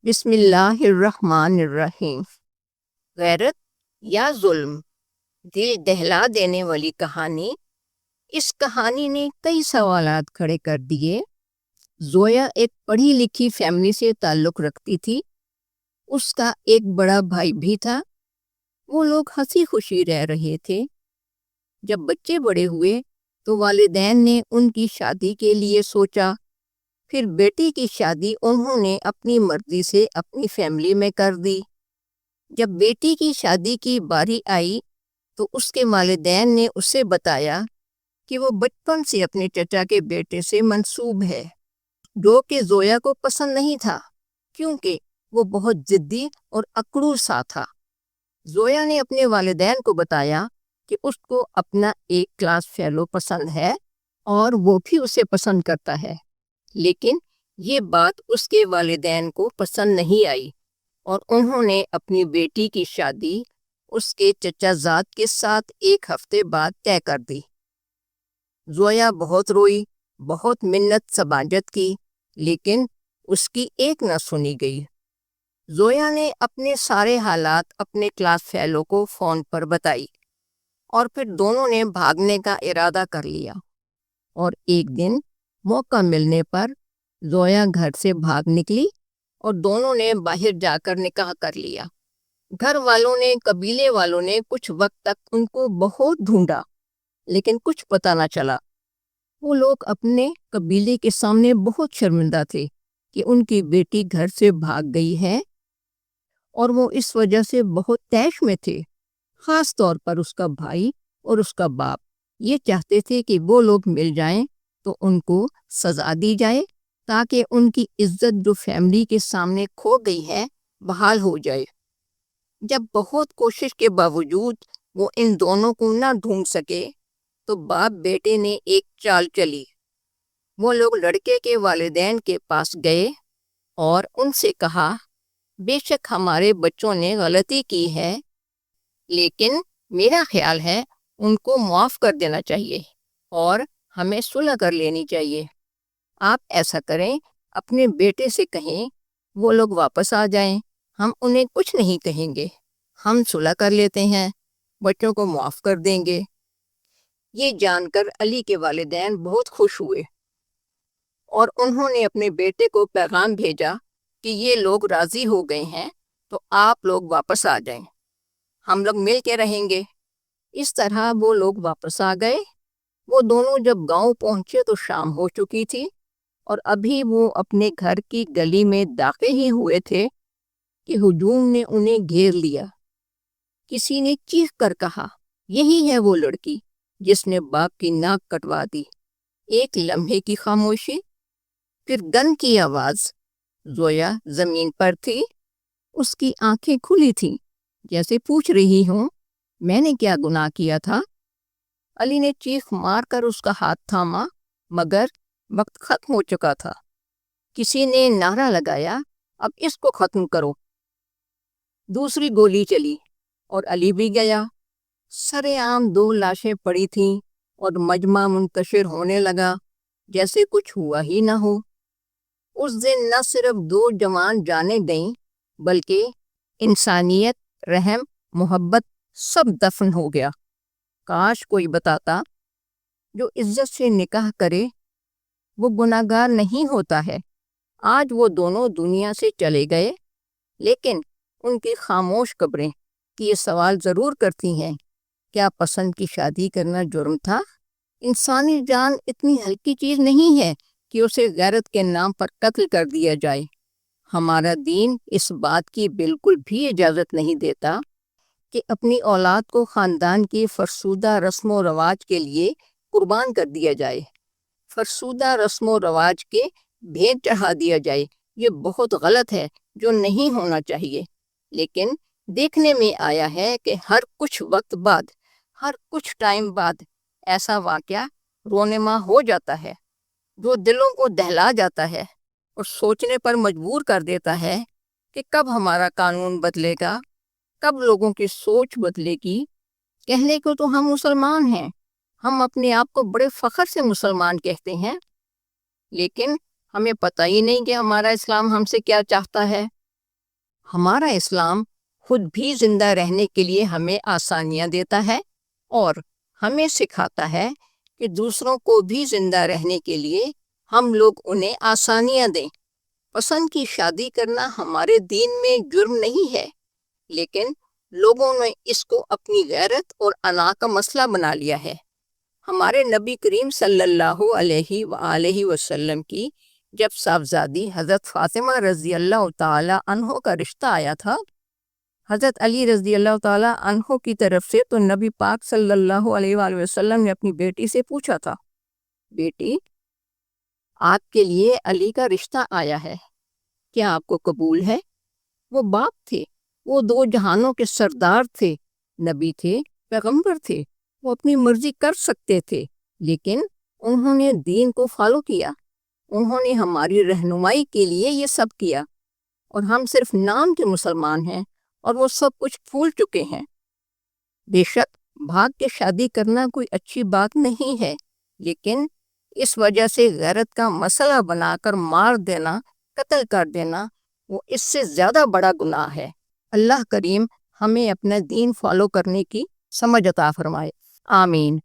بسم اللہ الرحمن الرحیم۔ غیرت یا ظلم، دل دہلا دینے والی کہانی۔ اس کہانی نے کئی سوالات کھڑے کر دیے۔ زویا ایک پڑھی لکھی فیملی سے تعلق رکھتی تھی۔ اس کا ایک بڑا بھائی بھی تھا۔ وہ لوگ ہنسی خوشی رہ رہے تھے۔ جب بچے بڑے ہوئے تو والدین نے ان کی شادی کے لیے سوچا۔ پھر بیٹی کی شادی انہوں نے اپنی مرضی سے اپنی فیملی میں کر دی۔ جب بیٹی کی شادی کی باری آئی تو اس کے والدین نے اسے بتایا کہ وہ بچپن سے اپنے چچا کے بیٹے سے منسوب ہے، جو کہ زویا کو پسند نہیں تھا کیونکہ وہ بہت ضدی اور اکڑو سا تھا۔ زویا نے اپنے والدین کو بتایا کہ اس کو اپنا ایک کلاس فیلو پسند ہے اور وہ بھی اسے پسند کرتا ہے، لیکن یہ بات اس کے والدین کو پسند نہیں آئی اور انہوں نے اپنی بیٹی کی شادی اس کے چچا زاد کے ساتھ ایک ہفتے بعد طے کر دی۔ زویا بہت روئی، بہت منت سماجت کی، لیکن اس کی ایک نہ سنی گئی۔ زویا نے اپنے سارے حالات اپنے کلاس فیلو کو فون پر بتائی اور پھر دونوں نے بھاگنے کا ارادہ کر لیا، اور ایک دن موقع ملنے پر زویا گھر سے بھاگ نکلی اور دونوں نے باہر جا کر نکاح کر لیا۔ گھر والوں نے، قبیلے والوں نے کچھ وقت تک ان کو بہت ڈھونڈا، لیکن کچھ پتہ نہ چلا۔ وہ لوگ اپنے قبیلے کے سامنے بہت شرمندہ تھے کہ ان کی بیٹی گھر سے بھاگ گئی ہے، اور وہ اس وجہ سے بہت طیش میں تھے۔ خاص طور پر اس کا بھائی اور اس کا باپ یہ چاہتے تھے کہ وہ لوگ مل جائیں تو ان کو سزا دی جائے، تاکہ ان کی عزت جو فیملی کے سامنے کھو گئی ہے بحال ہو جائے۔ جب بہت کوشش کے باوجود وہ ان دونوں کو نہ ڈھونڈ سکے تو باپ بیٹے نے ایک چال چلی۔ وہ لوگ لڑکے کے والدین کے پاس گئے اور ان سے کہا، بے شک ہمارے بچوں نے غلطی کی ہے، لیکن میرا خیال ہے ان کو معاف کر دینا چاہیے اور ہمیں صلح کر لینی چاہیے۔ آپ ایسا کریں، اپنے بیٹے سے کہیں وہ لوگ واپس آ جائیں، ہم انہیں کچھ نہیں کہیں گے، ہم صلح کر لیتے ہیں، بچوں کو معاف کر دیں گے۔ یہ جان کر علی کے والدین بہت خوش ہوئے اور انہوں نے اپنے بیٹے کو پیغام بھیجا کہ یہ لوگ راضی ہو گئے ہیں تو آپ لوگ واپس آ جائیں، ہم لوگ مل کے رہیں گے۔ اس طرح وہ لوگ واپس آ گئے۔ وہ دونوں جب گاؤں پہنچے تو شام ہو چکی تھی، اور ابھی وہ اپنے گھر کی گلی میں داخل ہی ہوئے تھے کہ ہجوم نے انہیں گھیر لیا۔ کسی نے چیخ کر کہا، یہی ہے وہ لڑکی جس نے باپ کی ناک کٹوا دی۔ ایک لمحے کی خاموشی، پھر گن کی آواز۔ زویا زمین پر تھی، اس کی آنکھیں کھلی تھیں جیسے پوچھ رہی ہوں، میں نے کیا گناہ کیا تھا؟ علی نے چیخ مار کر اس کا ہاتھ تھاما، مگر وقت ختم ہو چکا تھا۔ کسی نے نعرہ لگایا، اب اس کو ختم کرو۔ دوسری گولی چلی اور علی بھی گیا۔ سرے عام دو لاشیں پڑی تھیں اور مجمع منتشر ہونے لگا جیسے کچھ ہوا ہی نہ ہو۔ اس دن نہ صرف دو جوان جانیں گئیں، بلکہ انسانیت، رحم، محبت سب دفن ہو گیا۔ کاش کوئی بتاتا، جو عزت سے نکاح کرے وہ گناہگار نہیں ہوتا ہے۔ آج وہ دونوں دنیا سے چلے گئے، لیکن ان کی خاموش قبریں یہ سوال ضرور کرتی ہیں، کیا پسند کی شادی کرنا جرم تھا؟ انسانی جان اتنی ہلکی چیز نہیں ہے کہ اسے غیرت کے نام پر قتل کر دیا جائے۔ ہمارا دین اس بات کی بالکل بھی اجازت نہیں دیتا کہ اپنی اولاد کو خاندان کی فرسودہ رسم و رواج کے لیے قربان کر دیا جائے، فرسودہ رسم و رواج کے بھیٹ چڑھا دیا جائے۔ یہ بہت غلط ہے، جو نہیں ہونا چاہیے۔ لیکن دیکھنے میں آیا ہے کہ ہر کچھ وقت بعد، ہر کچھ ٹائم بعد ایسا واقعہ رونما ہو جاتا ہے جو دلوں کو دہلا جاتا ہے اور سوچنے پر مجبور کر دیتا ہے کہ کب ہمارا قانون بدلے گا، کب لوگوں کی سوچ بدلے گی۔ کہنے کو تو ہم مسلمان ہیں، ہم اپنے آپ کو بڑے فخر سے مسلمان کہتے ہیں، لیکن ہمیں پتہ ہی نہیں کہ ہمارا اسلام ہم سے کیا چاہتا ہے۔ ہمارا اسلام خود بھی زندہ رہنے کے لیے ہمیں آسانیاں دیتا ہے اور ہمیں سکھاتا ہے کہ دوسروں کو بھی زندہ رہنے کے لیے ہم لوگ انہیں آسانیاں دیں۔ پسند کی شادی کرنا ہمارے دین میں جرم نہیں ہے، لیکن لوگوں نے اس کو اپنی غیرت اور انا کا مسئلہ بنا لیا ہے۔ ہمارے نبی کریم صلی اللہ علیہ وآلہ وسلم کی جب صاحبزادی حضرت فاطمہ رضی اللہ تعالی عنہ کا رشتہ آیا تھا، حضرت علی رضی اللہ تعالی عنہ کی طرف سے، تو نبی پاک صلی اللہ علیہ وآلہ وسلم نے اپنی بیٹی سے پوچھا تھا، بیٹی آپ کے لیے علی کا رشتہ آیا ہے، کیا آپ کو قبول ہے؟ وہ باپ تھے، وہ دو جہانوں کے سردار تھے، نبی تھے، پیغمبر تھے، وہ اپنی مرضی کر سکتے تھے، لیکن انہوں نے دین کو فالو کیا، انہوں نے ہماری رہنمائی کے لیے یہ سب کیا، اور ہم صرف نام کے مسلمان ہیں اور وہ سب کچھ بھول چکے ہیں۔ بے شک بھاگ کے شادی کرنا کوئی اچھی بات نہیں ہے، لیکن اس وجہ سے غیرت کا مسئلہ بنا کر مار دینا، قتل کر دینا، وہ اس سے زیادہ بڑا گناہ ہے۔ اللہ کریم ہمیں اپنا دین فالو کرنے کی سمجھ عطا فرمائے، آمین۔